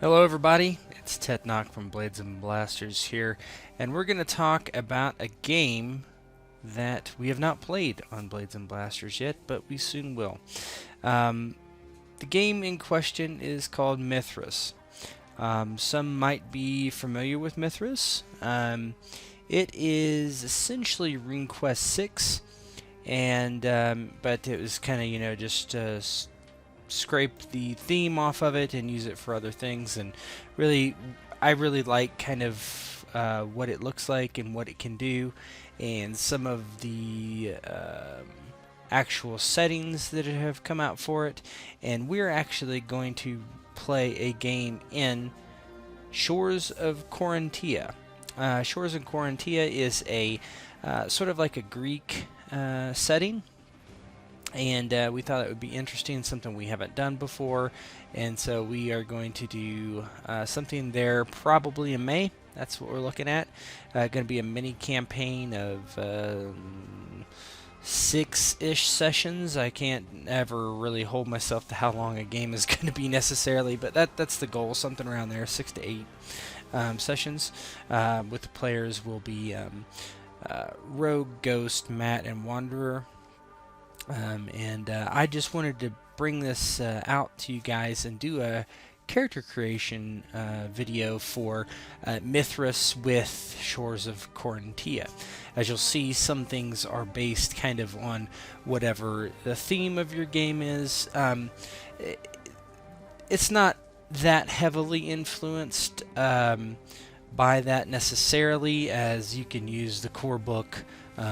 Hello everybody, it's TetNak from Blades and Blasters here, and we're going to talk about a game that we have not played on Blades and Blasters yet, but we soon will. Um, the game in question is called Mythras. Some might be familiar with Mythras. It is essentially RuneQuest 6, and but it was kind of just scrape the theme off of it and use it for other things. And really, I really like kind of what it looks like and what it can do, and some of the actual settings that have come out for it. And we're actually going to play a game in Shores of Korantia. Shores of Korantia is a sort of like a Greek setting, and we thought it would be interesting, something we haven't done before, and so we are going to do something there probably in May. That's what we're looking at. Going to be a mini campaign of 6-ish sessions. I can't ever really hold myself to how long a game is going to be necessarily, but that's the goal, something around there, 6 to 8 sessions. With the players will be Rogue, Ghost, Matt, and Wanderer. I just wanted to bring this out to you guys and do a character creation video for Mythras with Shores of Korantia. As you'll see, some things are based kind of on whatever the theme of your game is. It's not that heavily influenced by that necessarily, as you can use the core book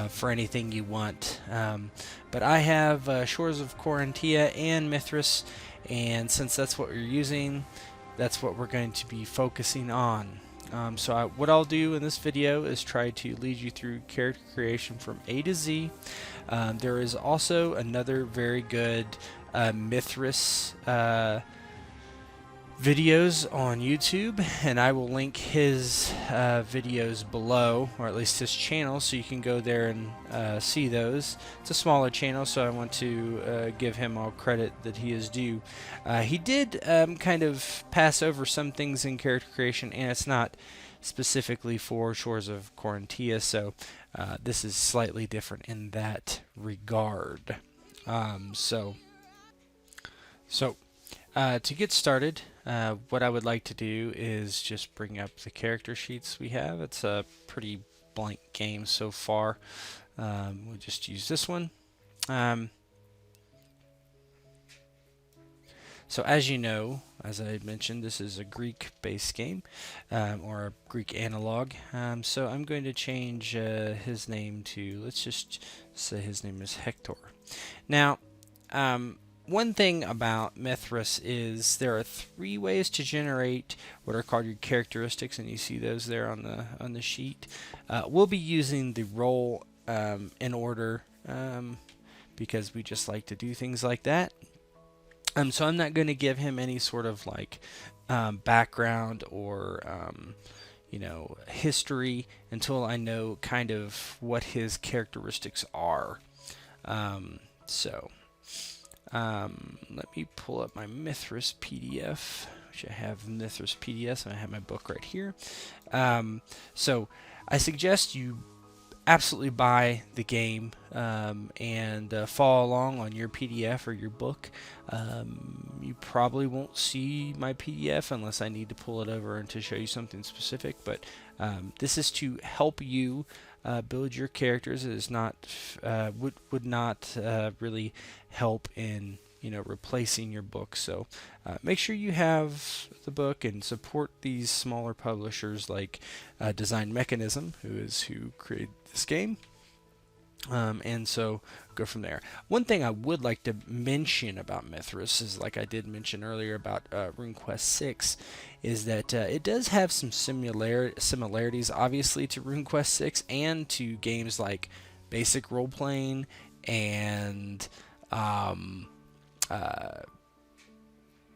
for anything you want. But I have Shores of Korantia and Mythras, and since that's what we're using, that's what we're going to be focusing on. What I'll do in this video is try to lead you through character creation from A to Z. There is also another very good Mythras videos on YouTube, and I will link his videos below, or at least his channel, so you can go there and see those. It's a smaller channel, so I want to give him all credit that he is due. He did kind of pass over some things in character creation, and it's not specifically for Shores of Korantia, so this is slightly different in that regard. To get started, what I would like to do is just bring up the character sheets we have. It's a pretty blank game so far. We'll just use this one. So as you know, as I mentioned, this is a Greek-based game, or a Greek analog. So I'm going to change his name to, let's just say his name is Hector. Now, one thing about Mythras is there are 3 ways to generate what are called your characteristics, and you see those there on the sheet. We'll be using the roll in order because we just like to do things like that. So I'm not going to give him any sort of like background or history until I know kind of what his characteristics are. Let me pull up my Mythras PDF, which I have Mythras PDFs, and I have my book right here. So I suggest you absolutely buy the game and follow along on your PDF or your book. You probably won't see my PDF unless I need to pull it over and to show you something specific, but this is to help you build your characters. It is not would not really help in replacing your book. So make sure you have the book and support these smaller publishers like Design Mechanism, who created this game. And so go from there. One thing I would like to mention about Mythras is, like I did mention earlier about RuneQuest 6, is that it does have some similarities, obviously, to RuneQuest 6 and to games like Basic Role Playing and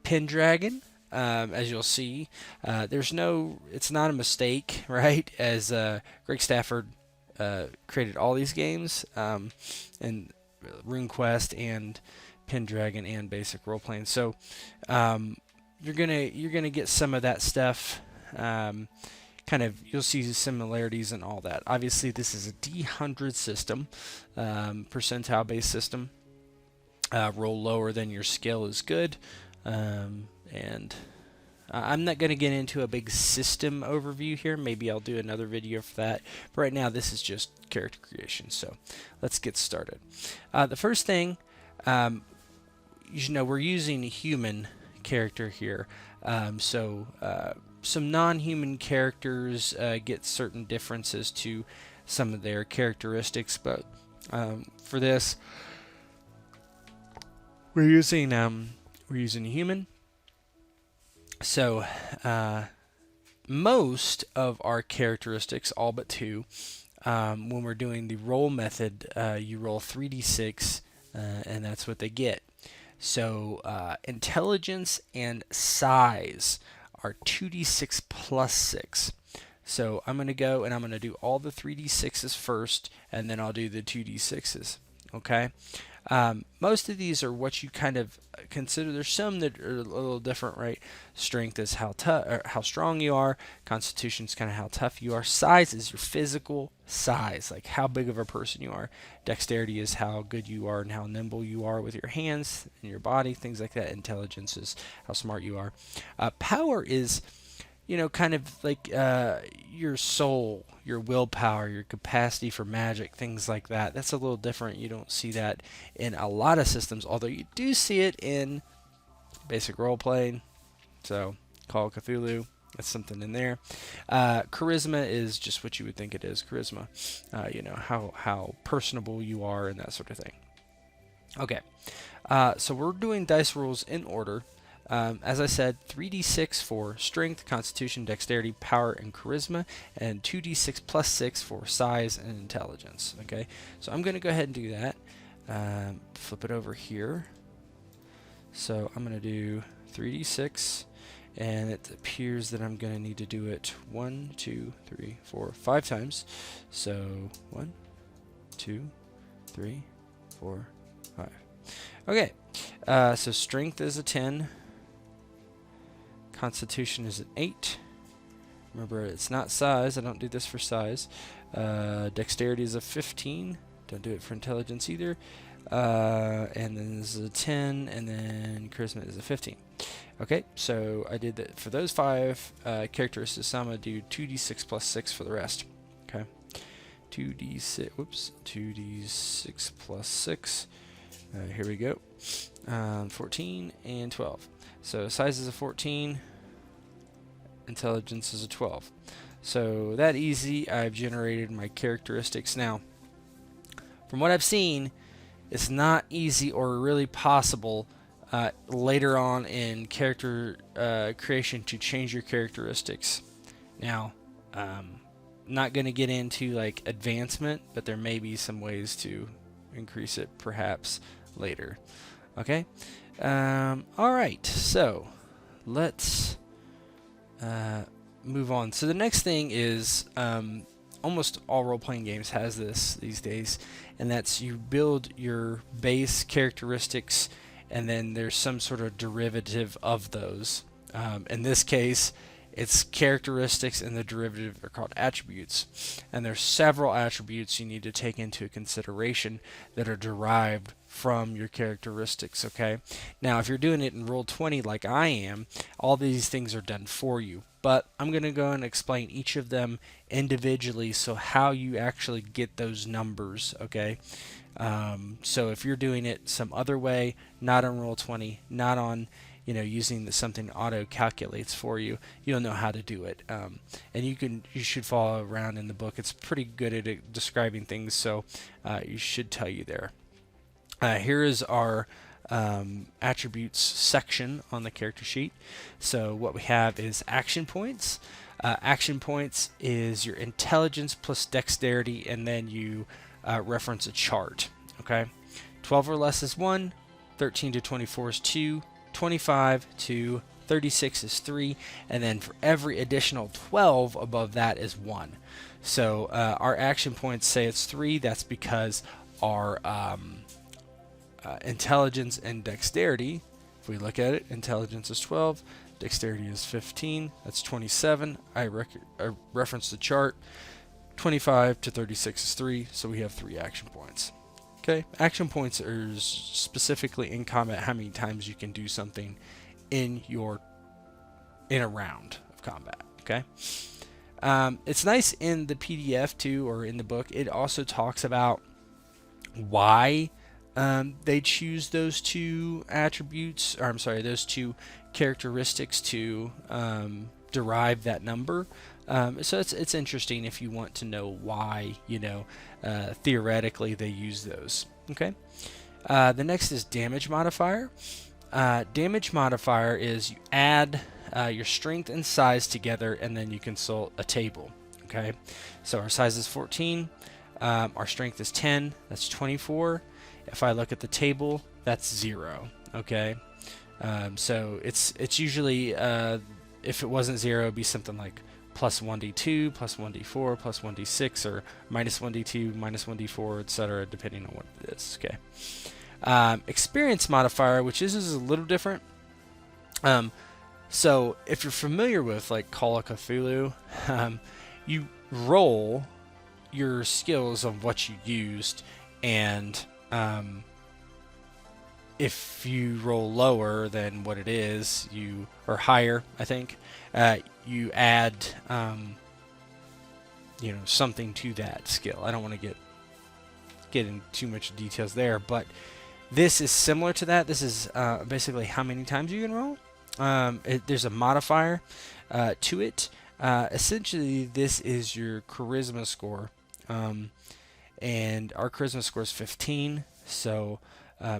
Pendragon. As you'll see, it's not a mistake, right? As Greg Stafford created all these games, and RuneQuest and Pendragon and Basic Role Playing. So you're gonna get some of that stuff. You'll see similarities and all that. Obviously, this is a D100 system, percentile-based system. Roll lower than your skill is good, and I'm not going to get into a big system overview here. Maybe I'll do another video for that. But right now, this is just character creation. So let's get started. The first thing, we're using a human character here. Some non-human characters get certain differences to some of their characteristics, but for this, we're using a human. So most of our characteristics, all but two, when we're doing the roll method, you roll 3d6, and that's what they get. So intelligence and size are 2d6 plus 6. So I'm going to go and I'm going to do all the 3d6s first, and then I'll do the 2d6s. Okay? Most of these are what you kind of consider. There's some that are a little different, right? Strength is how strong you are. Constitution is kind of how tough you are. Size is your physical size, like how big of a person you are. Dexterity is how good you are and how nimble you are with your hands and your body, things like that. Intelligence is how smart you are. Power is, kind of like your soul, your willpower, your capacity for magic, things like that. That's a little different. You don't see that in a lot of systems, although you do see it in basic role-playing. So, Call of Cthulhu, that's something in there. Charisma is just what you would think it is. Charisma, how personable you are and that sort of thing. Okay, so we're doing dice rolls in order. As I said, 3d6 for strength, constitution, dexterity, power, and charisma, and 2d6 plus 6 for size and intelligence. Okay, so I'm going to go ahead and do that. Flip it over here. So I'm going to do 3d6, and it appears that I'm going to need to do it 1, 2, 3, 4, 5 times. So 1, 2, 3, 4, 5. Okay, so strength is a 10. Constitution is an 8. Remember, it's not size. I don't do this for size. Dexterity is a 15. Don't do it for intelligence either. And then this is a 10, and then charisma is a 15. Okay, so I did that for those 5 characteristics. So I'm going to do 2d6 plus 6 for the rest. Okay, 2d6 plus 6. Here we go. 14 and 12. So size is a 14. Intelligence is a 12. So that easy, I've generated my characteristics. Now, from what I've seen, it's not easy or really possible later on in character creation to change your characteristics. Now, not going to get into like advancement, but there may be some ways to increase it perhaps later. Okay? Alright, so let's move on. So the next thing is, almost all role-playing games has this these days, and that's you build your base characteristics, and then there's some sort of derivative of those. In this case, it's characteristics, and the derivative are called attributes. And there's several attributes you need to take into consideration that are derived from your characteristics, okay? Now, if you're doing it in Roll20 like I am, all these things are done for you. But I'm going to go and explain each of them individually, so how you actually get those numbers, okay? So if you're doing it some other way, not on Roll20, not on using something auto calculates for you, you'll know how to do it. And you should follow around in the book. It's pretty good at describing things, so you should tell you there. Here is our attributes section on the character sheet. So what we have is action points. Action points is your intelligence plus dexterity, and then you reference a chart. Okay, 12 or less is 1, 13 to 24 is 2, 25 to 36 is 3, and then for every additional 12 above that is 1. So our action points say it's 3. That's because our intelligence and dexterity, if we look at it, intelligence is 12, Dexterity is 15. That's 27. I reference the chart. 25 to 36 is 3, so we have 3 action points. Okay, action points are specifically in combat how many times you can do something in a round of combat. Okay, it's nice in the PDF too, or in the book. It also talks about why they choose those two attributes, or I'm sorry, those two characteristics to derive that number. So it's interesting if you want to know why, theoretically they use those. Okay. The next is damage modifier. Damage modifier is you add your strength and size together, and then you consult a table. Okay. So our size is 14. Our strength is 10. That's 24. If I look at the table, that's 0. Okay. So it's usually if it wasn't 0, it'd be something like plus 1d2, plus 1d4, plus 1d6, or minus 1d2, minus 1d4, etc., depending on what it is. Okay. Experience modifier, which is a little different. So if you're familiar with like Call of Cthulhu, you roll your skills of what you used, and if you roll lower than what it is, or higher, I think, you add, something to that skill. I don't want to get into too much details there, but this is similar to that. This is basically how many times you can roll. There's a modifier to it. Essentially, this is your charisma score, and our charisma score is 15. So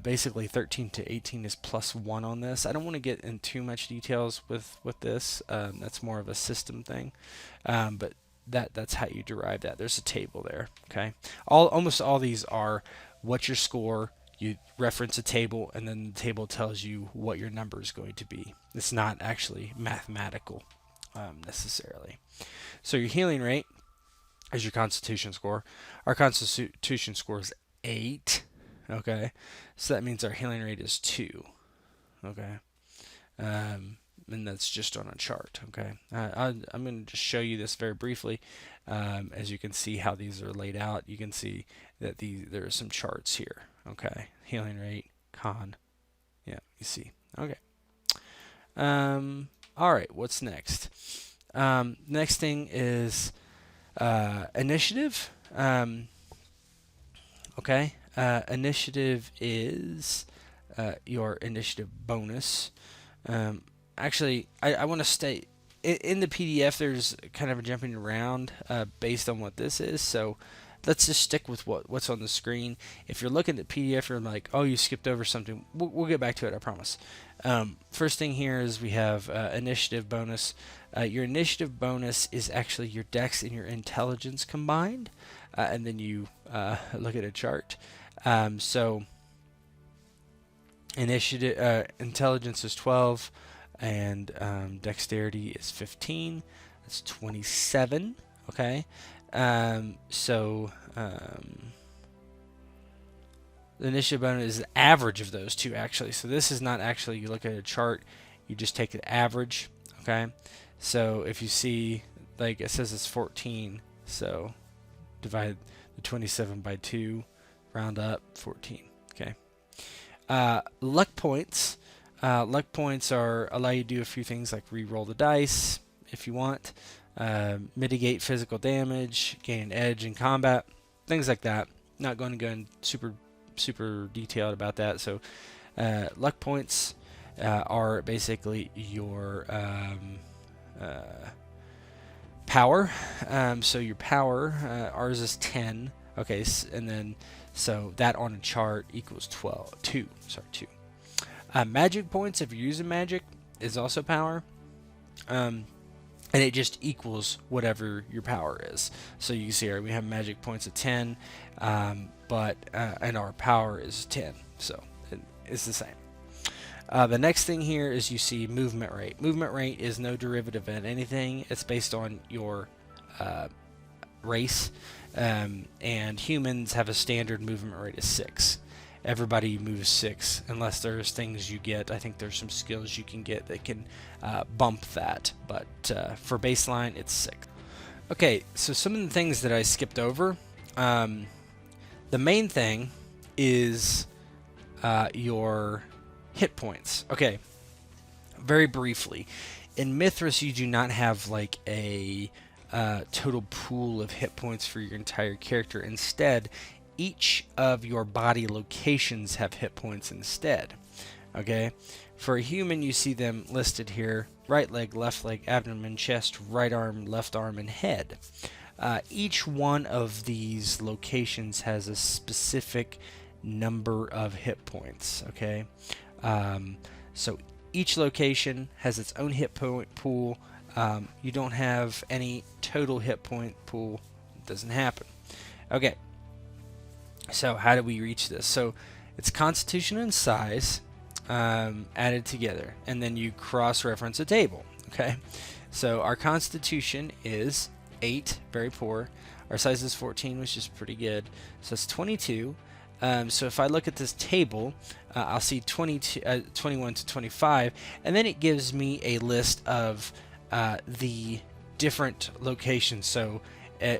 basically 13 to 18 is plus 1 on this. I don't want to get in too much details with this. That's more of a system thing, but that's how you derive that. There's a table there. Okay, almost all these are what's your score. You reference a table, and then the table tells you what your number is going to be. It's not actually mathematical necessarily. So your healing rate is your constitution score. Our constitution score is 8. Okay, so that means our healing rate is 2. Okay, and that's just on a chart. Okay, I'm going to just show you this very briefly. As you can see how these are laid out, you can see that there are some charts here. Okay, healing rate, con. Yeah, you see. Okay. All right, what's next? Next thing is initiative. Okay. Initiative is your initiative bonus. Actually, I want to state in the PDF there's kind of a jumping around based on what this is, so let's just stick with what's on the screen. If you're looking at the PDF, you're like, oh, you skipped over something. We'll get back to it, I promise. First thing here is we have initiative bonus. Your initiative bonus is actually your dex and your intelligence combined, and then you look at a chart. So intelligence is 12, and dexterity is 15. That's 27. Okay. The initiative bonus is the average of those two, actually. So this is not actually, you look at a chart, you just take the average. Okay. So if you see, like it says it's 14, so divide the 27 by 2, round up, 14. Okay. Luck points. Luck points allow you to do a few things like re-roll the dice if you want, mitigate physical damage, gain edge in combat, things like that. Not going to go in super detailed about that. So luck points are basically your power. So your power, ours is 10. Okay, and then so that on a chart equals 2. Magic points, if you're using magic, is also power. And it just equals whatever your power is. So you can see here we have magic points of 10, but and our power is 10, so it's the same. The next thing here is you see movement rate. Movement rate is no derivative in anything. It's based on your race, and humans have a standard movement rate of 6. everybody moves 6, unless there's things you get. I think there's some skills you can get that can bump that, but for baseline, it's 6. Okay, so some of the things that I skipped over. The main thing is your hit points. Okay, very briefly. In Mythras, you do not have like a total pool of hit points for your entire character. Instead, each of your body locations have hit points instead. Okay, for a human, you see them listed here: right leg, left leg, abdomen, chest, right arm, left arm, and head. Each one of these locations has a specific number of hit points. Okay, so each location has its own hit point pool. You don't have any total hit point pool. It doesn't happen. Okay, so how do we reach this? So it's constitution and size added together, and then you cross-reference a table. Okay, so our constitution is 8, very poor. Our size is 14, which is pretty good. So it's 22. So if I look at this table, I'll see 21 to 25, and then it gives me a list of the different locations. So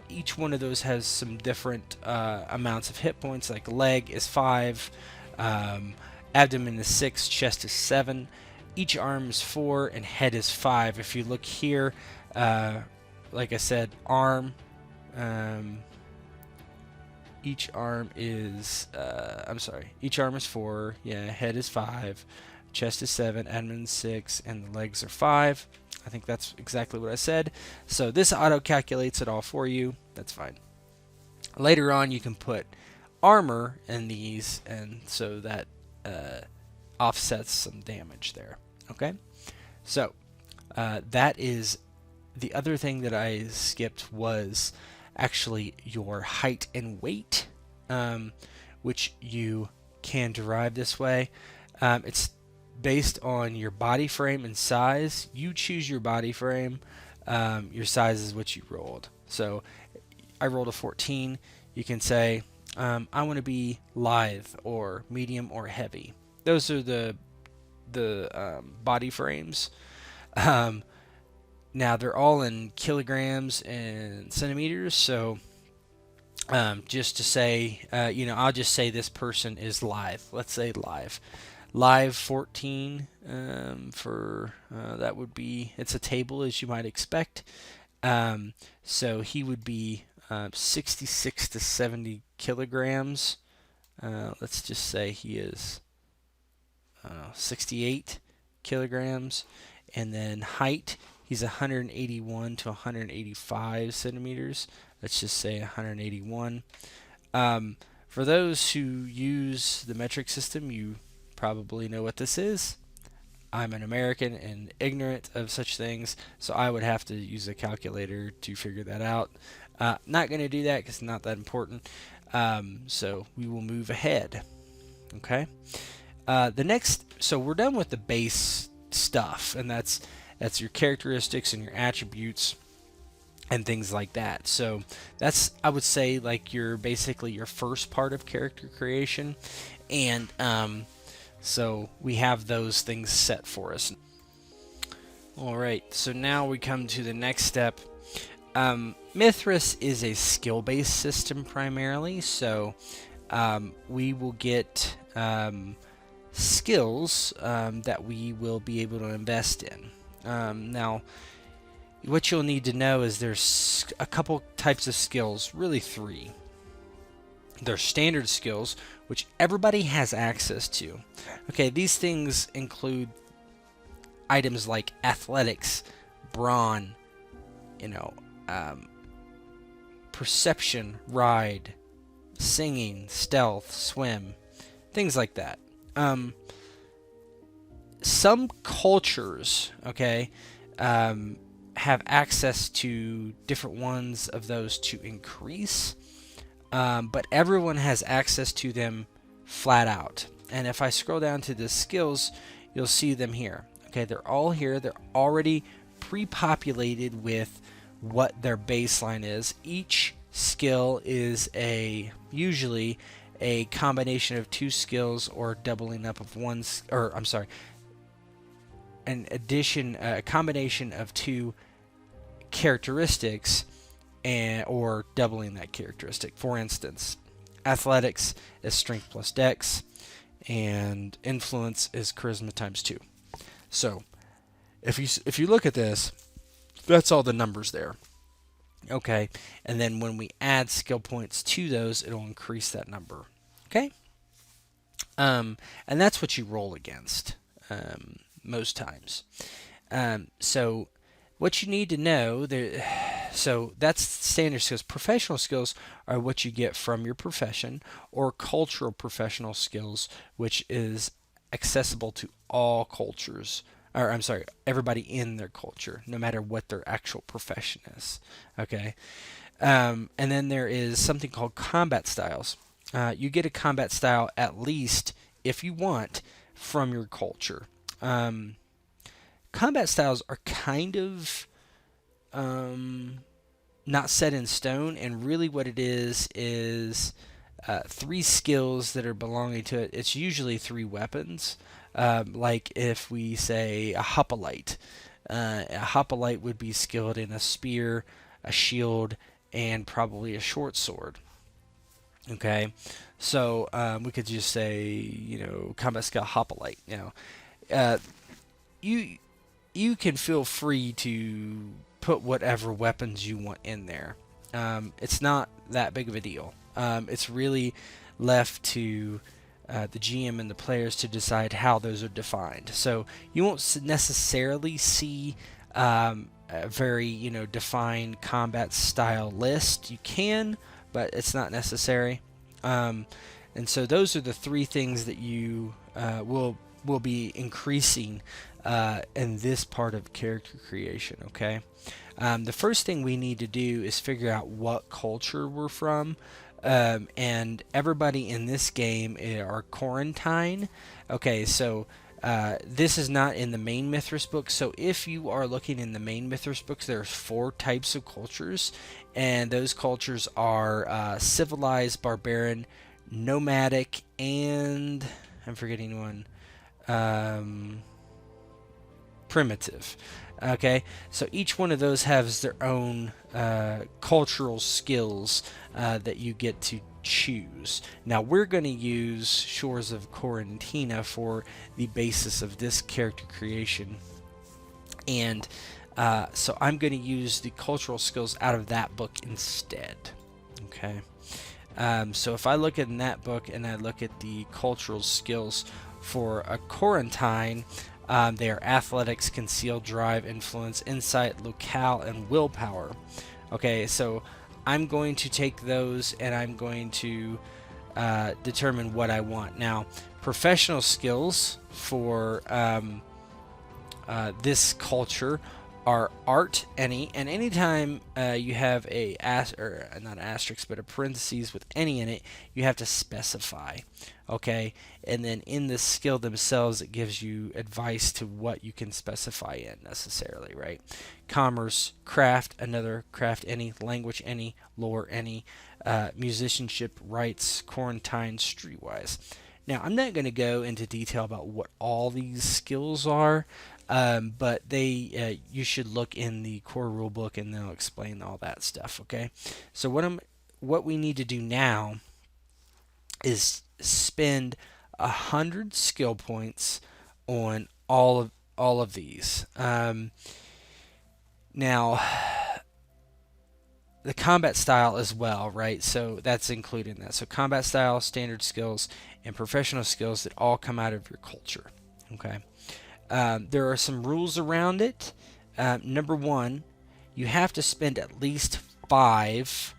each one of those has some different amounts of hit points. Like leg is 5, abdomen is 6, chest is 7, each arm is 4, and head is 5. If you look here, like I said, arm, each arm is, each arm is 4, yeah, head is 5, chest is 7, abdomen is 6, and the legs are 5. I think that's exactly what I said. So this auto-calculates it all for you. That's fine. Later on, you can put armor in these, and so that offsets some damage there. Okay? So that is the other thing that I skipped was actually your height and weight, which you can derive this way. It's based on your body frame and size. You choose your body frame. Your size is what you rolled. So I rolled a 14. You can say, I want to be lithe or medium or heavy. Those are the body frames. Now they're all in kilograms and centimeters. So just to say, I'll just say this person is lithe. Let's say lithe. Live 14 for that would be, it's a table as you might expect. So he would be 66 to 70 kilograms. Let's just say he is 68 kilograms. And then height, he's 181 to 185 centimeters. Let's just say 181. For those who use the metric system, you probably know what this is. I'm an American and ignorant of such things, so I would have to use a calculator to figure that out. Not going to do that because it's not that important. So we will move ahead. Okay. So we're done with the base stuff, and that's your characteristics and your attributes and things like that. So that's, I would say, like basically your first part of character creation, and so we have those things set for us. Alright, so now we come to the next step. Mythras is a skill-based system primarily, so we will get skills that we will be able to invest in. Now, what you'll need to know is there's a couple types of skills, really 3. There's standard skills, which everybody has access to. Okay, these things include items like athletics, brawn, perception, ride, singing, stealth, swim, things like that. Some cultures, okay, have access to different ones of those to increase. But everyone has access to them flat out. And if I scroll down to the skills, you'll see them here. Okay, they're all here. They're already pre-populated with what their baseline is. Each skill is usually a combination of 2 skills or doubling up of one, or I'm sorry, a combination of 2 characteristics or doubling that characteristic. For instance, athletics is strength plus dex, and influence is charisma times 2. So if you look at this, that's all the numbers there. Okay, and then when we add skill points to those, it'll increase that number. Okay, and that's what you roll against most times. So what you need to know there, so that's standard skills. Professional skills are what you get from your profession, or cultural professional skills, which is accessible to all cultures, or I'm sorry, everybody in their culture, no matter what their actual profession is. Okay, and then there is something called combat styles. You get a combat style, at least if you want, from your culture. Combat styles are kind of not set in stone, and really what it is 3 skills that are belonging to it. It's usually 3 weapons. Like if we say a hoplite. A hoplite would be skilled in a spear, a shield, and probably a short sword. Okay, so we could just say, combat skill hoplite. You can feel free to put whatever weapons you want in there. It's not that big of a deal. It's really left to the GM and the players to decide how those are defined. So you won't necessarily see a very defined combat style list. You can, but it's not necessary. And so those are the 3 things that you will be increasing in this part of character creation. Okay. The first thing we need to do is figure out what culture we're from. And everybody in this game are Korantia. Okay, so this is not in the main Mythras book. So if you are looking in the main Mythras books, there's 4 types of cultures, and those cultures are civilized, barbarian, nomadic, and I'm forgetting one, primitive. Okay, so each one of those has their own cultural skills that you get to choose. Now we're going to use Shores of Korantia for the basis of this character creation, and so I'm going to use the cultural skills out of that book instead. Okay, so if I look in that book and I look at the cultural skills for a Korantia, they are athletics, concealed, drive, influence, insight, locale, and willpower. Okay, so I'm going to take those and I'm going to determine what I want. Now, professional skills for this culture are art, and anytime you have not asterisk, but a parentheses with any in it, you have to specify. Okay, and then in the skill themselves, it gives you advice to what you can specify in necessarily, right? Commerce, craft, another, craft any, language any, lore any, musicianship, rights, quarantine, streetwise. Now, I'm not going to go into detail about what all these skills are, but you should look in the core rulebook and they'll explain all that stuff. Okay, so what we need to do now is spend 100 skill points on all of these. Now, the combat style as well, right? So that's included in that. So combat style, standard skills, and professional skills that all come out of your culture. Okay. There are some rules around it. Number 1, you have to spend at least 5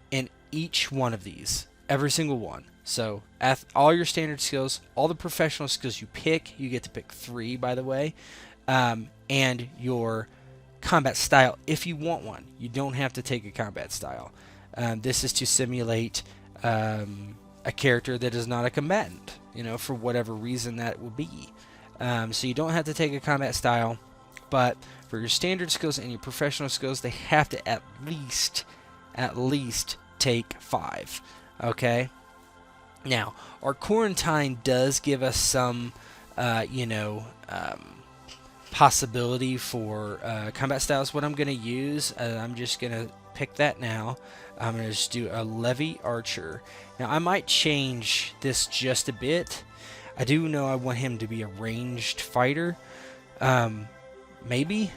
in each one of these. Every single one. So all your standard skills, all the professional skills you pick, you get to pick 3, by the way, and your combat style, if you want one. You don't have to take a combat style. This is to simulate a character that is not a combatant, for whatever reason that will be. So you don't have to take a combat style, but for your standard skills and your professional skills, they have to at least take 5. Okay. Now, our quarantine does give us some, possibility for combat styles. What I'm going to use, I'm just going to pick that now. I'm going to just do a Levy Archer. Now, I might change this just a bit. I do know I want him to be a ranged fighter. Maybe.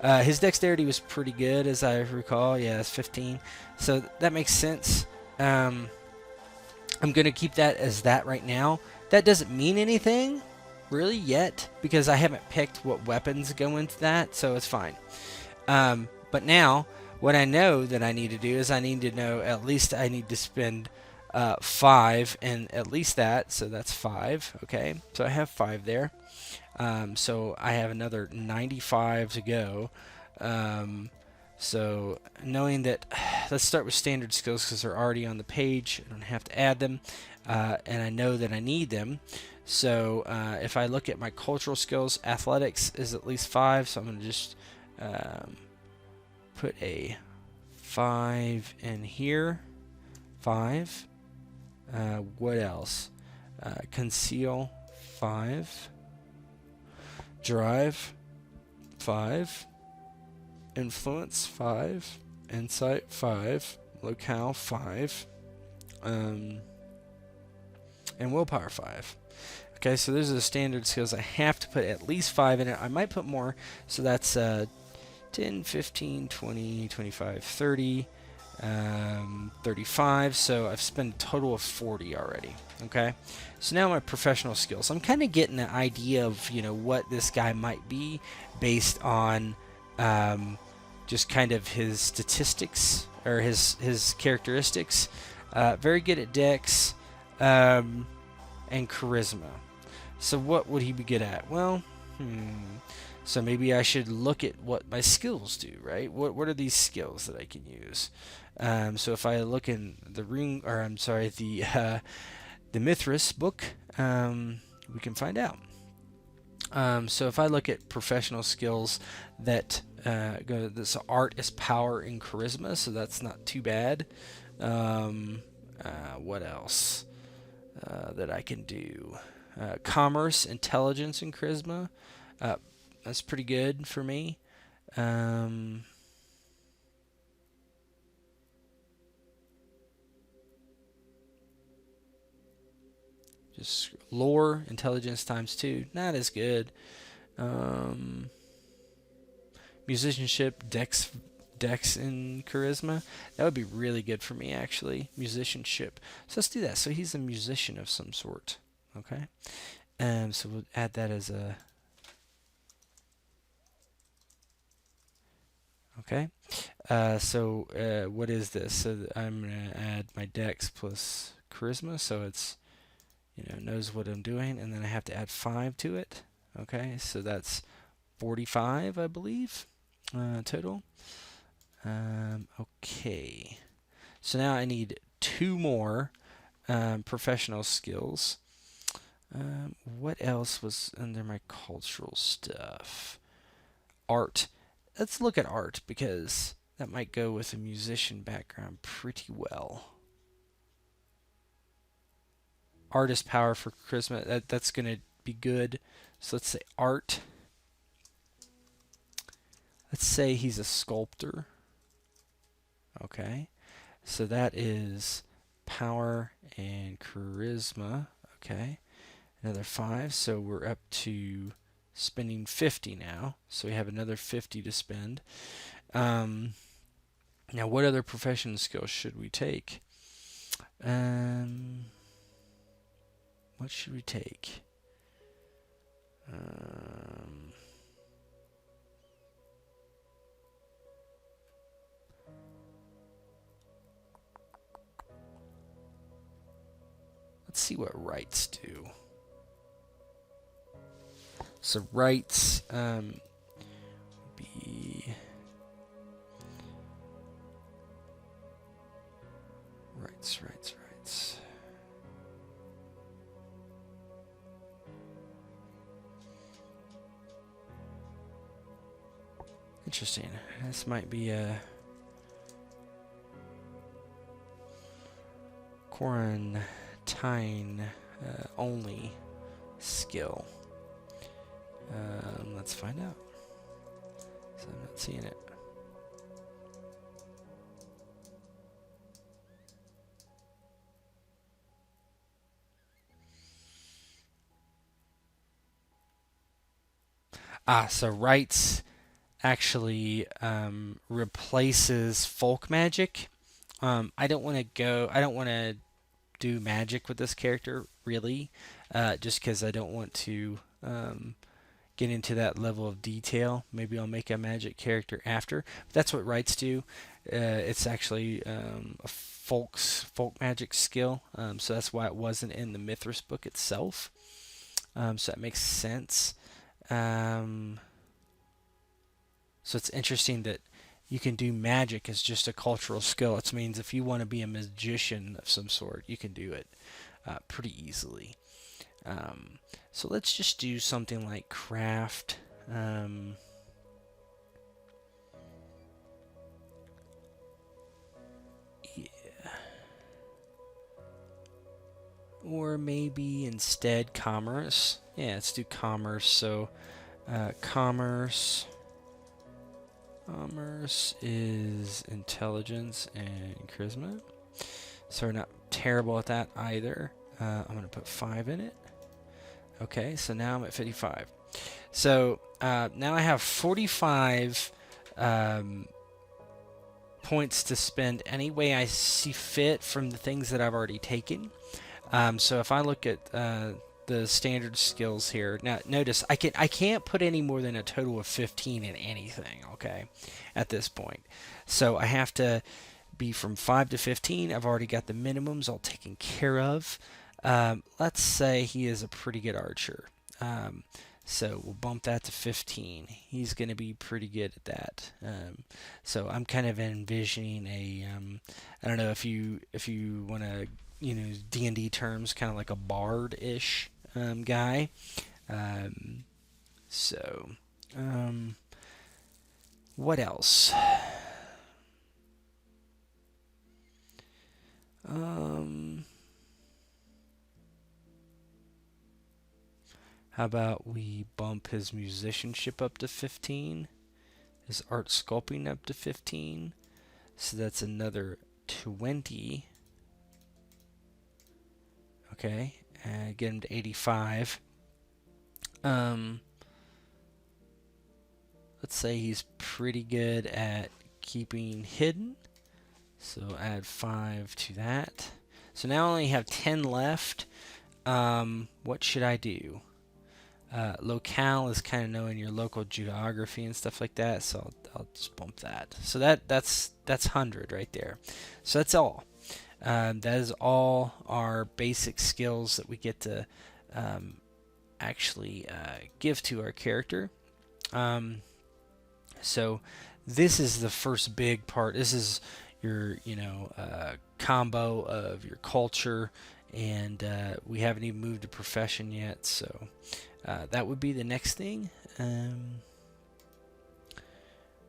His dexterity was pretty good, as I recall. Yeah, it's 15. So that makes sense. I'm going to keep that as that right now. That doesn't mean anything, really, yet, because I haven't picked what weapons go into that, so it's fine. But now, what I know that I need to do is I need to know at least I need to spend 5 and at least that, so that's 5, okay? So I have 5 there. So I have another 95 to go. So knowing that, let's start with standard skills because they're already on the page. I don't have to add them, and I know that I need them. So if I look at my cultural skills, athletics is at least 5, so I'm going to just put a 5 in here. 5. What else? Conceal, 5. Drive, 5. Influence, 5. Insight, 5. Locale, 5. And willpower, 5. Okay, so those are the standard skills. I have to put at least 5 in it. I might put more, so that's 10, 15, 20, 25, 30, 35. So I've spent a total of 40 already. Okay, so now my professional skills. I'm kind of getting an idea of what this guy might be based on just kind of his statistics or his characteristics. Very good at dex and charisma. So what would he be good at? Well, so maybe I should look at what my skills do, right? What are these skills that I can use? So if I look in the the Mythras book, we can find out. So if I look at professional skills that this art is power and charisma, so that's not too bad. What else that I can do? Commerce, intelligence, and charisma. That's pretty good for me. Just lore, intelligence times 2, not as good. Musicianship, dex and charisma, that would be really good for me actually. Musicianship. So let's do that. So he's a musician of some sort. Okay. So we'll add that as a. Okay. So what is this? So I'm gonna add my dex plus charisma, so it's knows what I'm doing, and then I have to add 5 to it. Okay, so that's 45, I believe, total. Okay, so now I need 2 more professional skills. What else was under my cultural stuff? Art. Let's look at art because that might go with a musician background pretty well. Artist power for charisma, that's going to be good. So let's say art. Let's say he's a sculptor. Okay, so that is power and charisma. Okay, another 5, so we're up to spending 50 now. So we have another 50 to spend. Now, what other profession skills should we take? What should we take? Let's see what rights do. So rights be rights. Interesting. This might be a quarantine only skill. Let's find out. So I'm not seeing it. So rights actually replaces folk magic. I don't want to do magic with this character really, just because I don't want to get into that level of detail. Maybe I'll make a magic character after. But that's what rights do. It's actually a folk magic skill, so that's why it wasn't in the Mythras book itself. So that makes sense. So it's interesting that you can do magic as just a cultural skill. It means if you want to be a magician of some sort, you can do it pretty easily. So let's just do something like craft. Yeah. Or maybe instead commerce. Yeah, let's do commerce. So commerce is intelligence and charisma. So we're not terrible at that either. I'm going to put 5 in it. Okay, so now I'm at 55. So now I have 45 points to spend any way I see fit from the things that I've already taken. So if I look at the standard skills here, now notice I can't put any more than a total of 15 in anything. Okay, at this point, so I have to be from 5 to 15. I've already got the minimums all taken care of. Let's say he is a pretty good archer. So we'll bump that to 15. He's going to be pretty good at that. So I'm kind of envisioning a, I don't know if you want to, D&D terms, kind of like a bard-ish guy. So what else? How about we bump his musicianship up to 15, his art sculpting up to 15, so that's another 20. Okay, get him to 85. Let's say he's pretty good at keeping hidden, so add 5 to that. So now I only have 10 left. What should I do? Locale is kind of knowing your local geography and stuff like that, so I'll just bump that. So that's 100 right there. So that's all. That is all our basic skills that we get to actually give to our character. So this is the first big part. This is your combo of your culture, and we haven't even moved to profession yet, so that would be the next thing.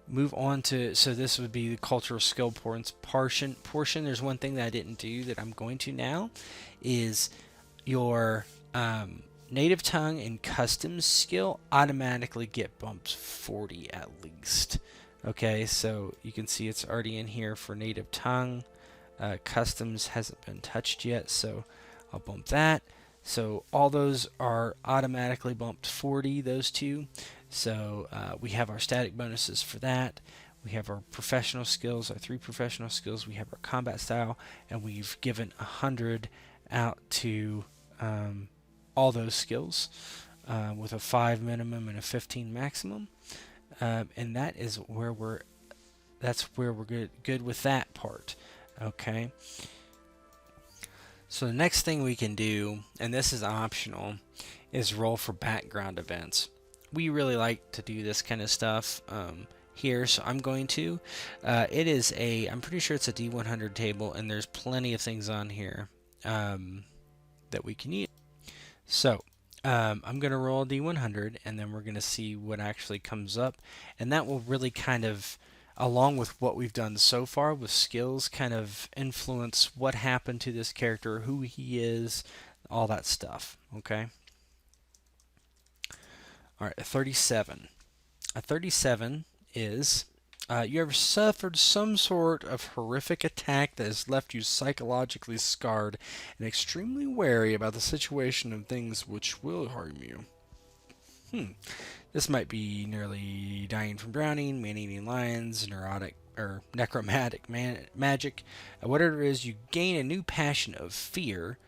Move on to, so this would be the cultural skill portion. There's one thing that I didn't do that I'm going to now, is your native tongue and customs skill automatically get bumped 40 at least. Okay, so you can see it's already in here for native tongue. Customs hasn't been touched yet, so I'll bump that. So all those are automatically bumped 40, those two. So we have our static bonuses for that. We have our professional skills, our 3 professional skills. We have our combat style, and we've given 100 out to all those skills with a 5 minimum and a 15 maximum. And that is where we're good with that part. Okay. So the next thing we can do, and this is optional, is roll for background events. We really like to do this kind of stuff here, so I'm going to. I'm pretty sure it's a D100 table, and there's plenty of things on here that we can use. So I'm going to roll a D100, and then we're going to see what actually comes up, and that will really kind of along with what we've done so far with skills, kind of influence what happened to this character, who he is, all that stuff. Okay. All right, a 37. A 37 is you ever suffered some sort of horrific attack that has left you psychologically scarred and extremely wary about the situation and things which will harm you. This might be nearly dying from drowning, man-eating lions, neurotic or necromantic magic. Whatever it is, you gain a new passion of fear,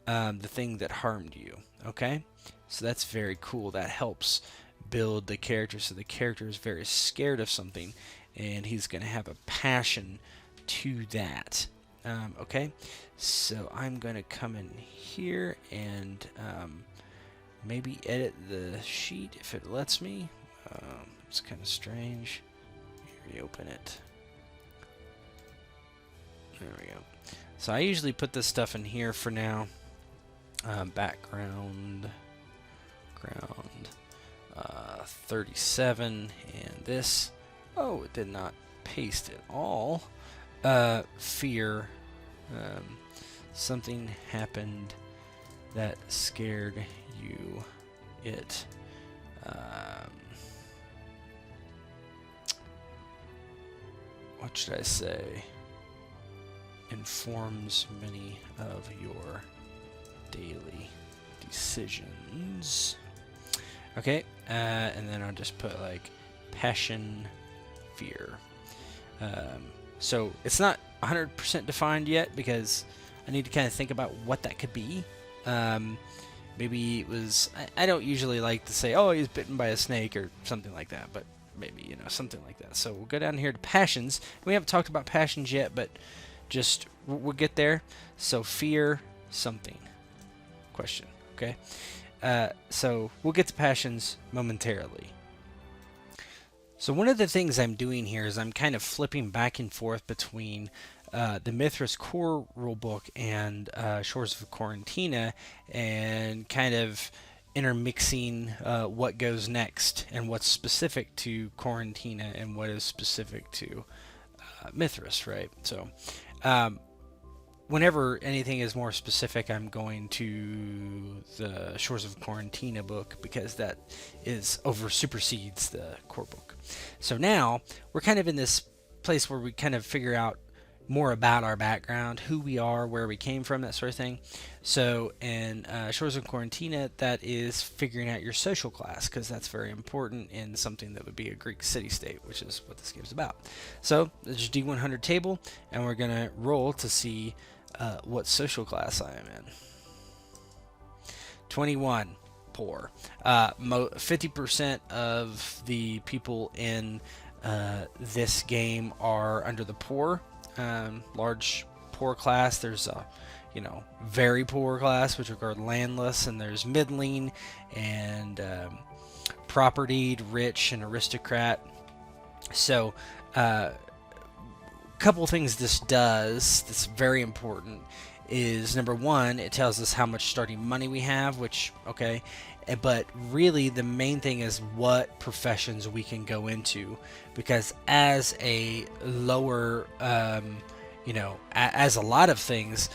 the thing that harmed you. Okay? So that's very cool. That helps build the character. So the character is very scared of something, and he's going to have a passion to that. Okay? So I'm going to come in here and maybe edit the sheet if it lets me. It's kind of strange. Reopen it. There we go. So I usually put this stuff in here for now. Background, ground, 37, and this. Oh, it did not paste at all. Fear. Something happened that scared you. It what should I say? Informs many of your daily decisions. Okay, and then I'll just put like passion, fear. So it's not 100% defined yet because I need to kind of think about what that could be. Maybe it was, I don't usually like to say, oh, he's bitten by a snake or something like that, but maybe, you know, something like that. So we'll go down here to passions. We haven't talked about passions yet, but just, we'll get there. So fear something. Question, okay? So we'll get to passions momentarily. So one of the things I'm doing here is I'm kind of flipping back and forth between the Mythras core rulebook and Shores of Korantia, and kind of intermixing what goes next and what's specific to Korantia and what is specific to Mythras, right? So whenever anything is more specific, I'm going to the Shores of Korantia book because that supersedes the core book. So now we're kind of in this place where we kind of figure out more about our background, who we are, where we came from, that sort of thing. So in Shores of Korantia, that is figuring out your social class, because that's very important in something that would be a Greek city-state, which is what this game's about. So there's your D100 table, and we're going to roll to see what social class I am in. 21, poor. 50% of the people in this game are under the poor. Large poor class. There's a, very poor class, which are landless, and there's middling and propertied, rich, and aristocrat. So, couple things this does that's very important is, number one, it tells us how much starting money we have, which, okay, but really the main thing is what professions we can go into, because as a lower, as a lot of things,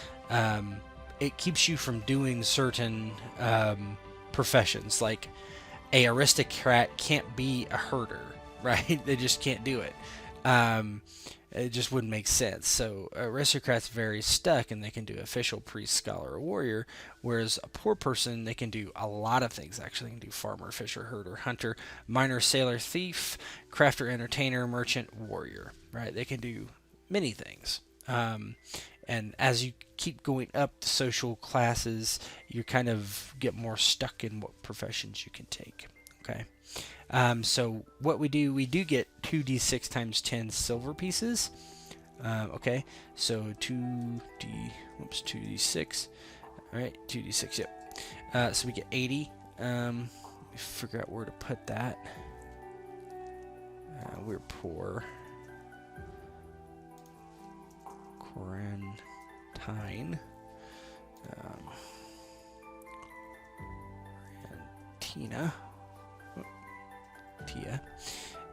it keeps you from doing certain professions. Like a aristocrat can't be a herder, right? They just can't do it. It just wouldn't make sense. So aristocrats very stuck, and they can do official, priest, scholar, or warrior, whereas a poor person, they can do a lot of things. Actually, they can do farmer, fisher, herder, hunter, miner, sailor, thief, crafter, entertainer, merchant, warrior, right? They can do many things. And as you keep going up the social classes, you kind of get more stuck in what professions you can take, okay? So what we do get 2d6 times 10 silver pieces. Okay, so 2d6. All right, 2d6. Yep. So we get 80. Figure out where to put that. We're poor. Quarantine. Tina. Tia.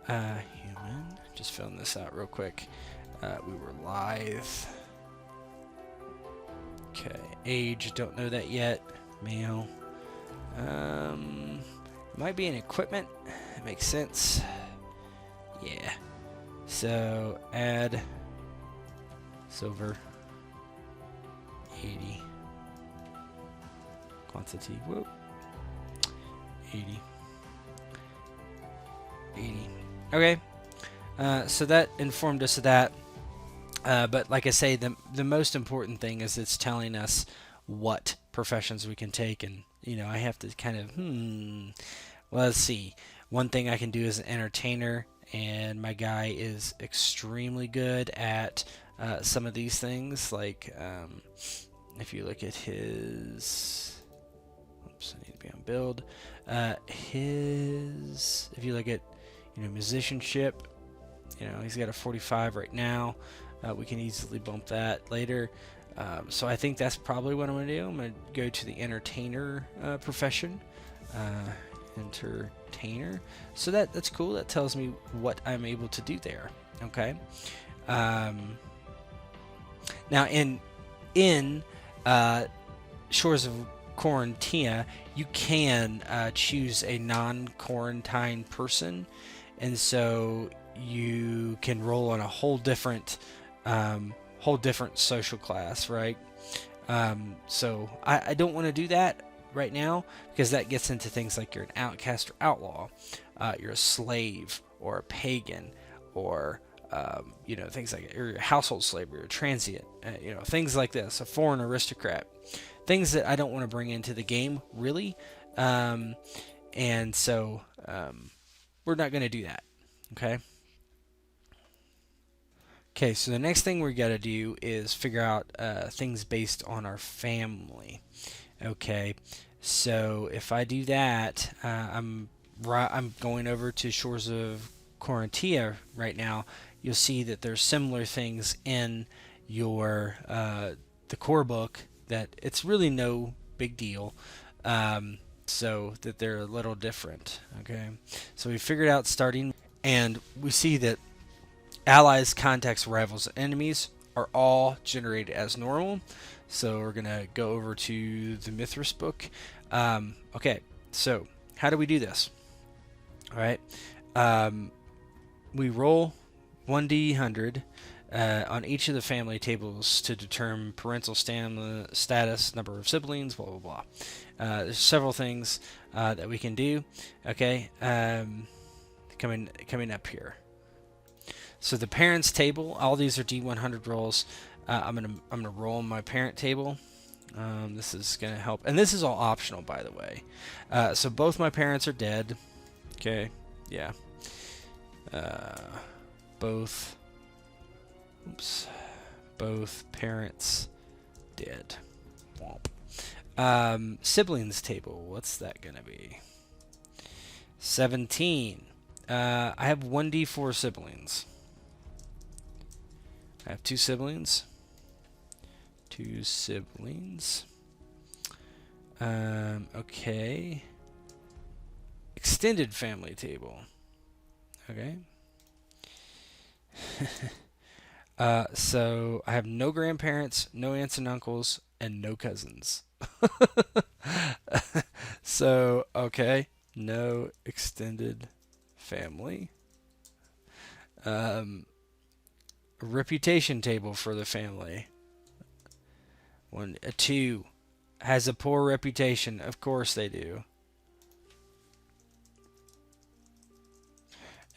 Human. Just filling this out real quick. We were lithe. Okay, age, don't know that yet. Male. Might be an equipment. That makes sense. Yeah. So add silver 80 quantity. Whoop. 80. Okay. So that informed us of that. But like I say, the most important thing is it's telling us what professions we can take, and I have to kind of well, let's see. One thing I can do is an entertainer, and my guy is extremely good at some of these things. Like if you look at his, oops, I need to be on build. If you look at musicianship, he's got a 45 right now. We can easily bump that later. So I think that's probably what I'm going to do. I'm going to go to the entertainer profession. Entertainer. So that's cool. That tells me what I'm able to do there. Okay. Now in Shores of Korantia, you can choose a non-quarantine person, and so you can roll on a whole different social class, right? So I don't want to do that right now, because that gets into things like you're an outcast or outlaw, you're a slave or a pagan, or things like you're a household slave, or a transient, things like this, a foreign aristocrat, things that I don't want to bring into the game really, and so we're not going to do that. Okay, so the next thing we got to do is figure out things based on our family. Okay, so if I do that, I'm going over to Shores of Korantia right now. You'll see that there's similar things in your the core book, that it's really no big deal. So that they're a little different. Okay, so we figured out starting, and we see that allies, contacts, rivals, and enemies are all generated as normal. So we're going to go over to the Mythras book. Okay, so how do we do this? All right. We roll 1d100 on each of the family tables to determine parental status, number of siblings, blah, blah, blah. There's several things that we can do. Okay, coming up here. So the parents table, all these are D100 rolls. I'm gonna roll on my parent table. This is gonna help, and this is all optional, by the way. So both my parents are dead. Okay, yeah. Both parents dead. Womp. Siblings table. What's that gonna be? 17. I have 1d4 siblings. I have two siblings. Okay. Extended family table. Okay. So I have no grandparents, no aunts and uncles, and no cousins. So, okay. No extended family. Reputation table for the family. 2 has a poor reputation. Of course they do.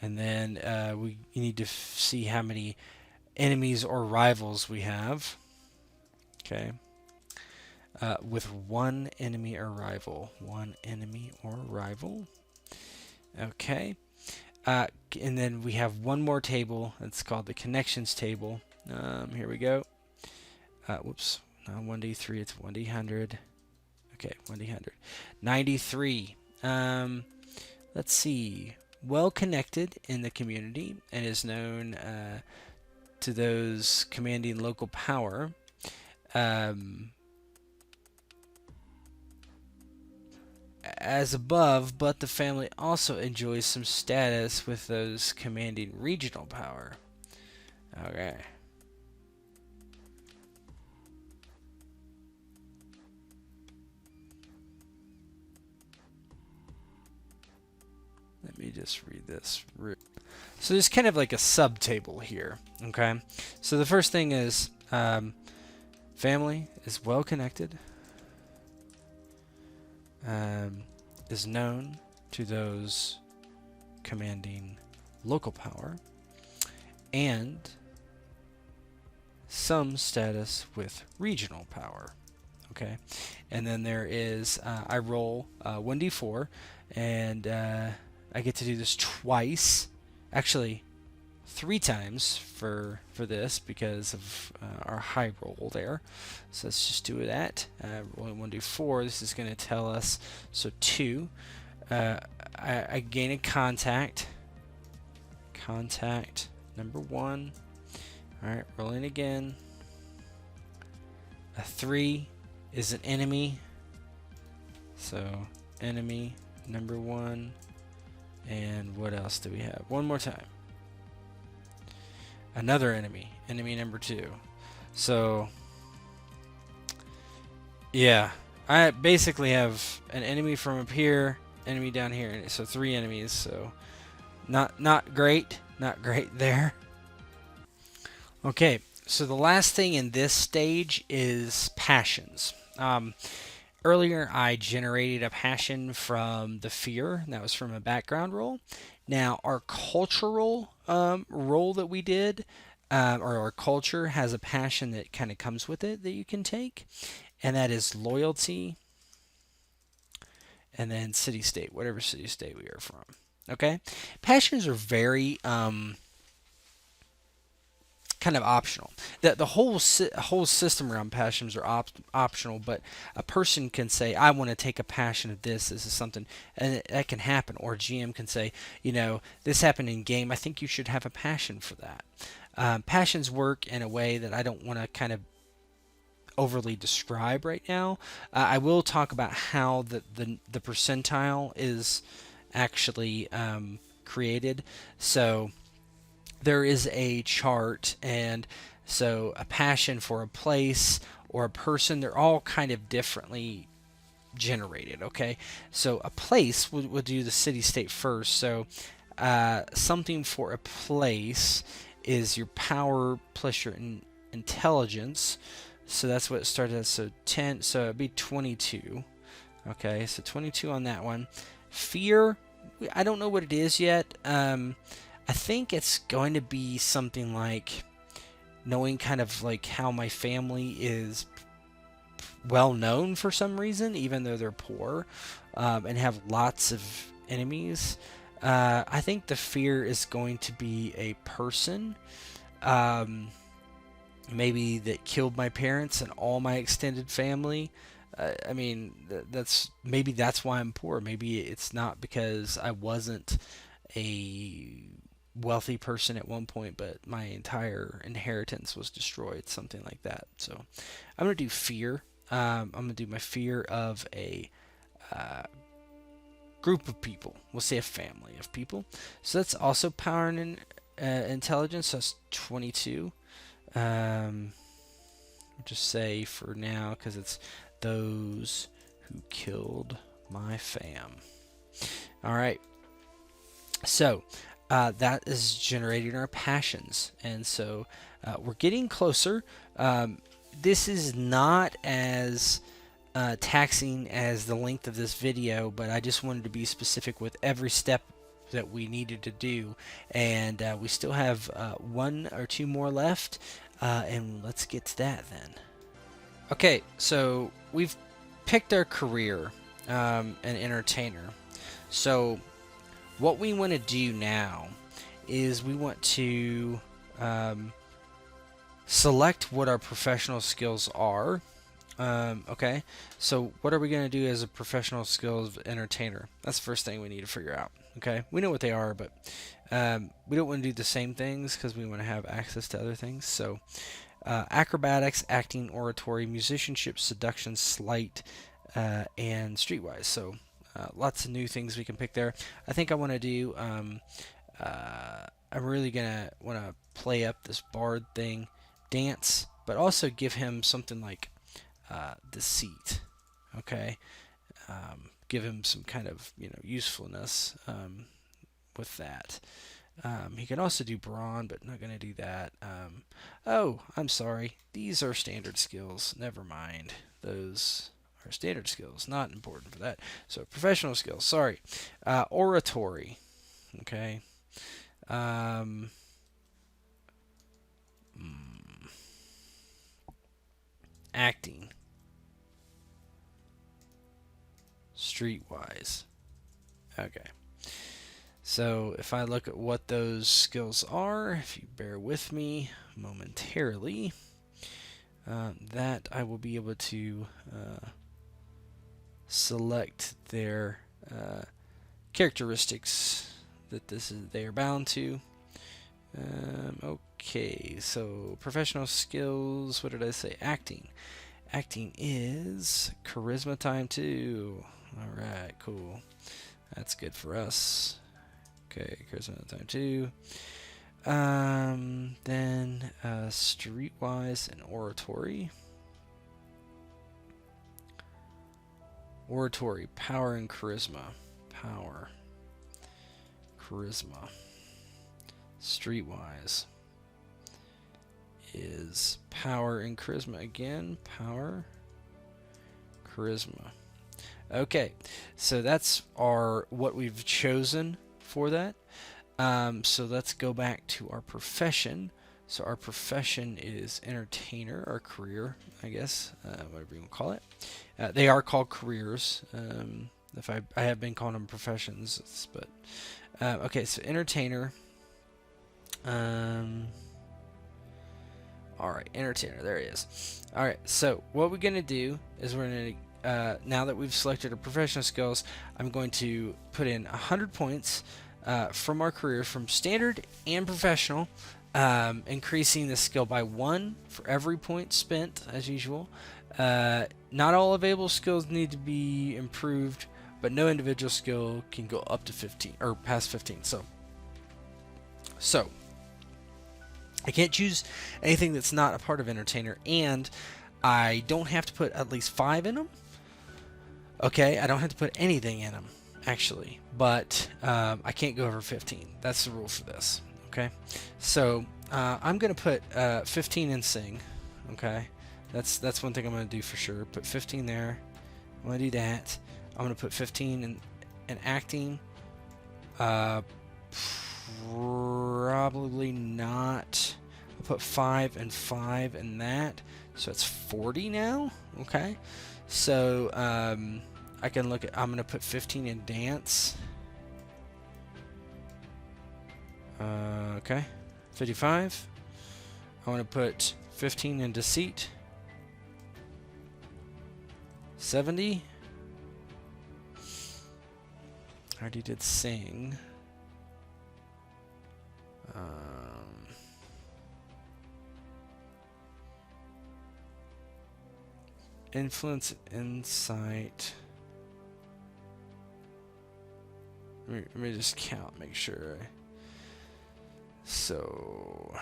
And then we need to see how many enemies or rivals we have. Okay. With one enemy or rival. Okay. And then we have one more table. It's called the connections table. Here we go. Whoops. Not 1d3. It's 1d100. Okay, 1d100. 93. Let's see. Well connected in the community and is known to those commanding local power. as above, but the family also enjoys some status with those commanding regional power. Okay. Let me just read this. So there's kind of like a subtable here. Okay. So the first thing is family is well connected. Is known to those commanding local power, and some status with regional power. Okay, and then there is I roll 1d4, and I get to do this twice, actually 3 times for this because of our high roll there. So let's just do that. Rolling 1d4. This is going to tell us, so 2. I gain a contact. Contact number 1. Alright, rolling again. A 3 is an enemy. So enemy number 1. And what else do we have? One more time. Another enemy. Enemy number 2. So yeah, I basically have an enemy from up here, enemy down here, so 3 enemies. So not great, not great there. Okay, so the last thing in this stage is passions. Earlier I generated a passion from the fear, and that was from a background roll. Now our cultural roll that we did, or our culture, has a passion that kind of comes with it that you can take, and that is loyalty, and then city-state, whatever city-state we are from. Okay, passions are very kind of optional. The whole system around passions are optional, but a person can say, I want to take a passion of this. This is something, and that can happen. Or GM can say, this happened in game. I think you should have a passion for that. Passions work in a way that I don't want to kind of overly describe right now. I will talk about how the percentile is actually created. So there is a chart, and so a passion for a place or a person, they're all kind of differently generated. Okay, so a place would do the city-state first. So something for a place is your power plus your intelligence. So that's what it started as. So 10, so it'd be 22. Okay, so 22 on that one. Fear, I don't know what it is yet. I think it's going to be something like knowing kind of like how my family is well known for some reason, even though they're poor, and have lots of enemies. I think the fear is going to be a person. Maybe that killed my parents and all my extended family. I mean, that's why I'm poor. Maybe it's not because I wasn't a wealthy person at one point, but my entire inheritance was destroyed, something like that. So I'm going to do fear. I'm going to do my fear of a group of people. We'll say a family of people. So that's also power and intelligence. So that's 22. I'll just say for now, because it's those who killed my fam. All right. So that is generating our passions, and so we're getting closer. This is not as taxing as the length of this video, but I just wanted to be specific with every step that we needed to do, and we still have 1 or 2 more left, and let's get to that then. Okay, so we've picked our career, an entertainer. So what we want to do now is we want to select what our professional skills are. Okay, so what are we going to do as a professional skills entertainer? That's the first thing we need to figure out. Okay, we know what they are, but we don't want to do the same things because we want to have access to other things. So acrobatics, acting, oratory, musicianship, seduction, sleight, and streetwise. So lots of new things we can pick there. I think I want to do. I'm really gonna want to play up this bard thing, dance, but also give him something like deceit. Okay, give him some kind of usefulness with that. He can also do brawn, but not gonna do that. Oh, I'm sorry. These are standard skills. Never mind. Those are standard skills. Not important for that. So professional skills. Sorry. Oratory. Okay. Um, Acting. Streetwise. Okay. So if I look at what those skills are, if you bear with me momentarily, that I will be able to select their characteristics that they are bound to. Okay, so professional skills. What did I say? Acting. Acting is charisma time 2. All right, cool. That's good for us. Okay, charisma time 2. Then streetwise and oratory. Oratory, power and charisma. Power, charisma. Streetwise is power and charisma again. Power, charisma. Okay, so that's what we've chosen for that. So let's go back to our profession. So our profession is entertainer, our career, I guess, whatever you want to call it. They are called careers. If I have been calling them professions, but okay. So entertainer. All right, entertainer. There it is. All right. So what we're gonna do is we're gonna now that we've selected our professional skills, I'm going to put in 100 points from our career, from standard and professional, increasing the skill by 1 for every point spent, as usual. Not all available skills need to be improved, but no individual skill can go up to 15 or past 15. So I can't choose anything that's not a part of entertainer, and I don't have to put at least 5 in them. Okay, I don't have to put anything in them, actually, but I can't go over 15. That's the rule for this. Okay, so I'm gonna put 15 in sing. Okay, that's one thing I'm gonna do for sure. Put 15 there. I'm gonna do that. I'm gonna put 15 in acting. Probably not. I'll put 5 and 5 in that, so it's 40 now. Okay, so I can look at. I'm gonna put 15 in dance. Okay, 55. I want to put 15 in deceit. 70. I already did sing. Influence, insight. Let me just count, make sure. So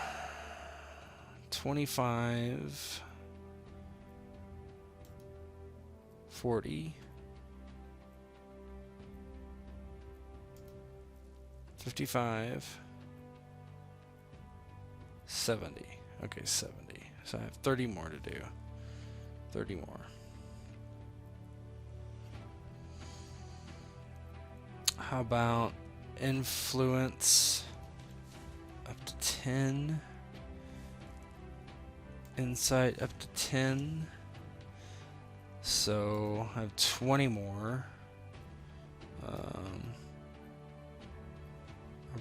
25, 40, 55, 70. Okay, 70. So I have 30 more to do. 30 more. How about influence up to 10? Insight up to 10. So I have 20 more. I'll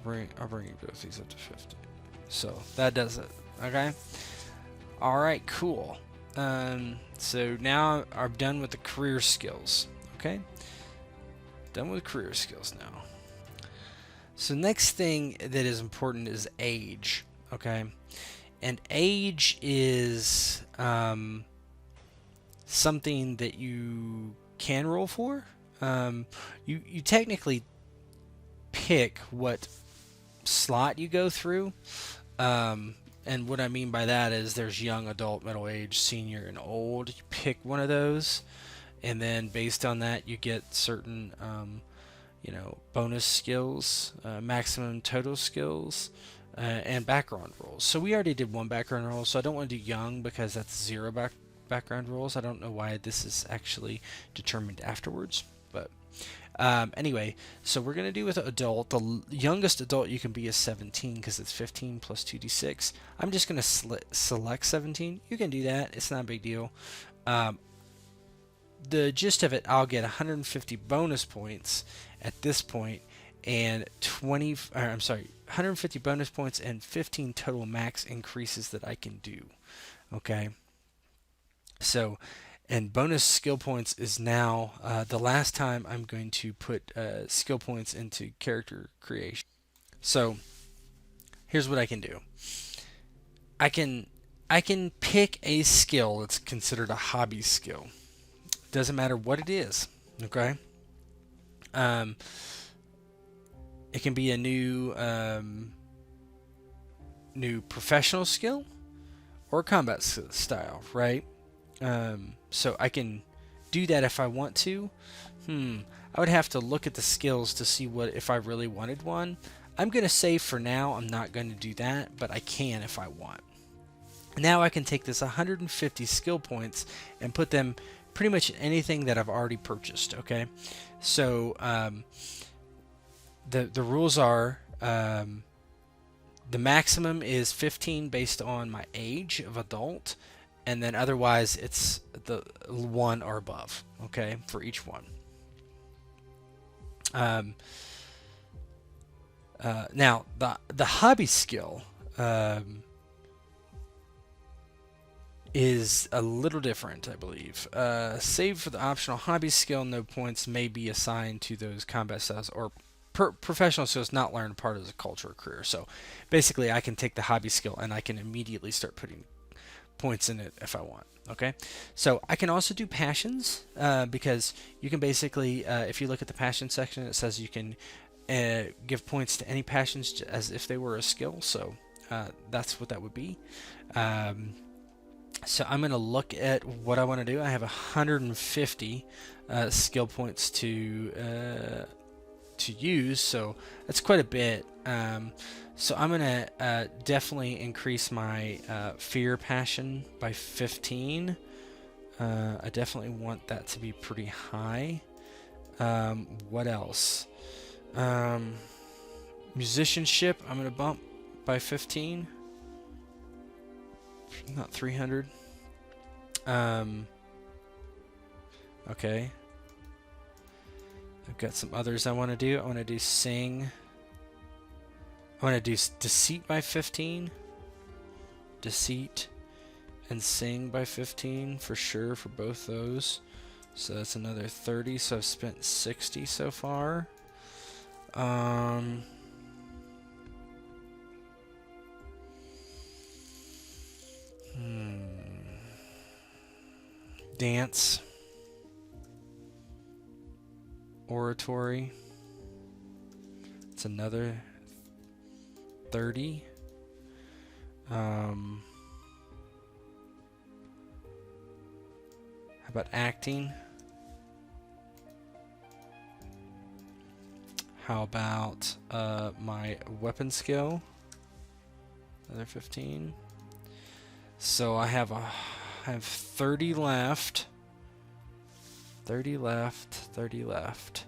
bring both these up to 50. So that does it. Okay. All right. Cool. So now I'm done with the career skills. Okay. Done with career skills now. So next thing that is important is age. Okay. And age is something that you can roll for. You technically pick what slot you go through. And what I mean by that is there's young, adult, middle age, senior, and old. You pick one of those, and then based on that, you get certain, bonus skills, maximum total skills, and background rolls. So we already did one background roll, so I don't want to do young because that's zero background rolls. I don't know why this is actually determined afterwards, but anyway, so we're going to do with adult. The youngest adult you can be is 17 because it's 15 plus 2d6. I'm just going to select 17. You can do that. It's not a big deal. The gist of it, I'll get 150 bonus points at this point and 150 bonus points and 15 total max increases that I can do. Okay. So, and bonus skill points is now the last time I'm going to put skill points into character creation. So, here's what I can do. I can pick a skill that's considered a hobby skill. Doesn't matter what it is. Okay. It can be a new professional skill or combat style, right? So I can do that if I want to. I would have to look at the skills to see what if I really wanted one. I'm going to say for now I'm not going to do that, but I can if I want. Now I can take this 150 skill points and put them pretty much in anything that I've already purchased. Okay, so the rules are the maximum is 15 based on my age of adult, and then otherwise it's the 1 or above. Okay, for each one. Now the hobby skill is a little different, I believe. Save for the optional hobby skill, no points may be assigned to those combat styles or professional skills not learned part of the culture or career. So basically, I can take the hobby skill and I can immediately start putting points in it if I want. Okay, so I can also do passions because you can basically, if you look at the passion section, it says you can give points to any passions as if they were a skill. So that's what that would be. So I'm going to look at what I want to do. I have 150 skill points to use, so that's quite a bit. So I'm going to definitely increase my fear passion by 15. I definitely want that to be pretty high. What else? Musicianship, I'm going to bump by 15. Not 300. Okay. I've got some others I want to do. I want to do sing. I want to do deceit by 15. Deceit and sing by 15 for sure for both those. So that's another 30. So I've spent 60 so far. Dance. Oratory. It's another 30. How about acting? How about my weapon skill? Another 15. So I have 30 left. 30 left. 30 left.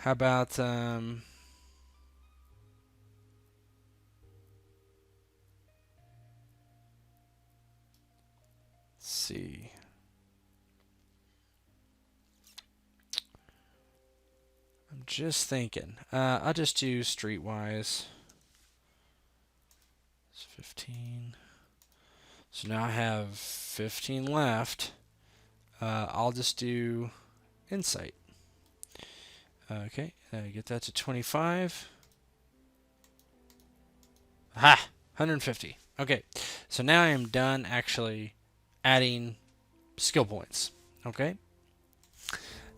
How about let's see. I'm just thinking. I'll just do streetwise. It's 15. So now I have 15 left. I'll just do insight. Okay, get that to 25. Ha! 150. Okay, so now I am done actually adding skill points. Okay,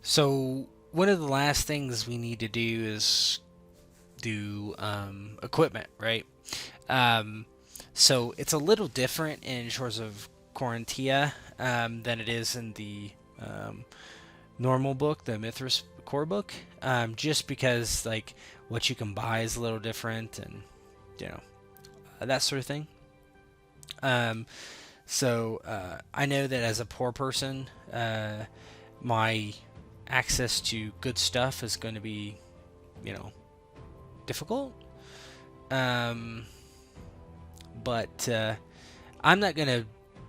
so one of the last things we need to do is do equipment, right? So it's a little different in Shores of Korantia than it is in the normal book, the Mythras core book, just because like what you can buy is a little different, and you know that sort of thing. So I know that as a poor person, my access to good stuff is going to be, difficult. But I'm not going to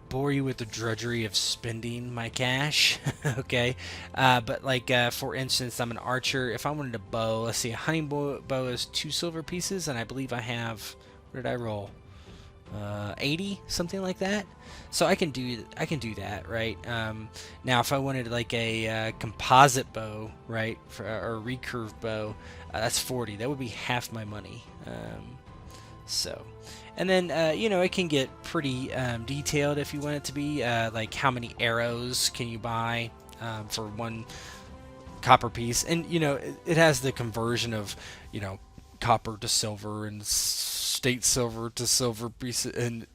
bore you with the drudgery of spending my cash, okay? But like, for instance, I'm an archer. If I wanted a bow, let's see, a hunting bow is 2 silver pieces, and I believe I have, what did I roll? 80, something like that. So I can do that, right? Now, if I wanted like a composite bow, right, or a recurve bow, that's 40. That would be half my money. And then it can get pretty detailed if you want it to be. Like how many arrows can you buy for 1 copper piece, and it has the conversion of copper to silver and state silver to silver pieces, and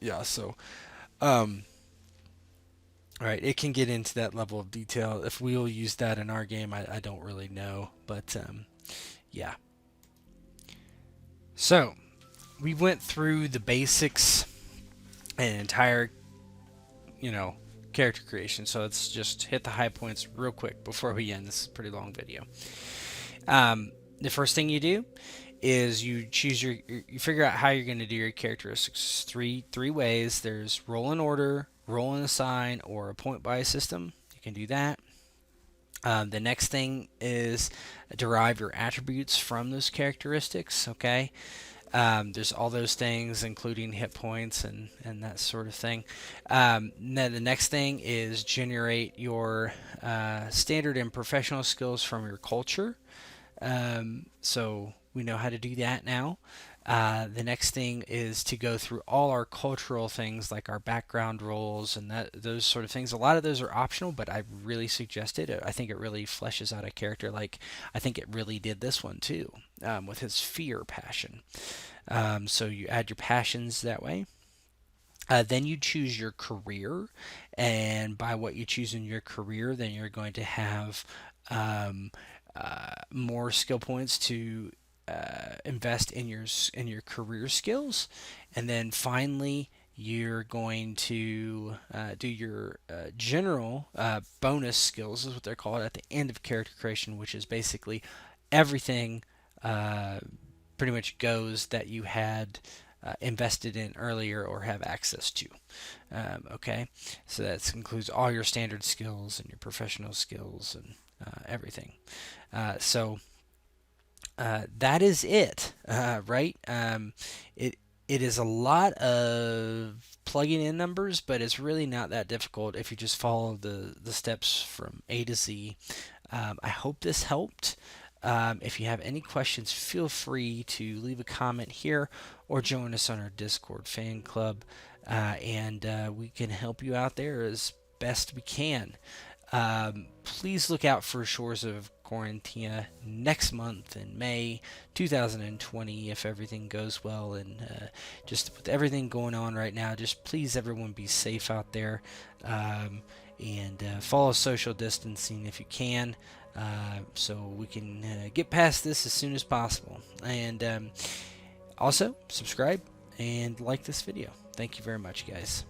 right, it can get into that level of detail. If we'll use that in our game, I don't really know, but yeah. So we went through the basics and entire character creation, so let's just hit the high points real quick before we end. This is a pretty long video. The first thing you do is you figure out how you're going to do your characteristics. Three ways. There's roll in order, roll in assign, or a point buy system. You can do that. The next thing is derive your attributes from those characteristics. Okay. There's all those things, including hit points and that sort of thing. Then the next thing is generate your standard and professional skills from your culture. So we know how to do that now. The next thing is to go through all our cultural things, like our background roles and those sort of things. A lot of those are optional, but I really suggest it. I think it really fleshes out a character. Like I think it really did this one too, with his fear passion. So you add your passions that way. Then you choose your career, and by what you choose in your career, then you're going to have more skill points to invest in your career skills. And then finally you're going to do your general bonus skills, is what they're called, at the end of character creation, which is basically everything pretty much goes that you had invested in earlier or have access to. Okay, so that includes all your standard skills and your professional skills and everything. So that is it, right? It is a lot of plugging in numbers, but it's really not that difficult if you just follow the steps from A to Z. I hope this helped. If you have any questions, feel free to leave a comment here or join us on our Discord fan club, and we can help you out there as best we can. Please look out for Shores of Korantia next month in May 2020 if everything goes well, and just with everything going on right now, just please everyone be safe out there, and follow social distancing if you can, so we can get past this as soon as possible. And also subscribe and like this video. Thank you very much, guys.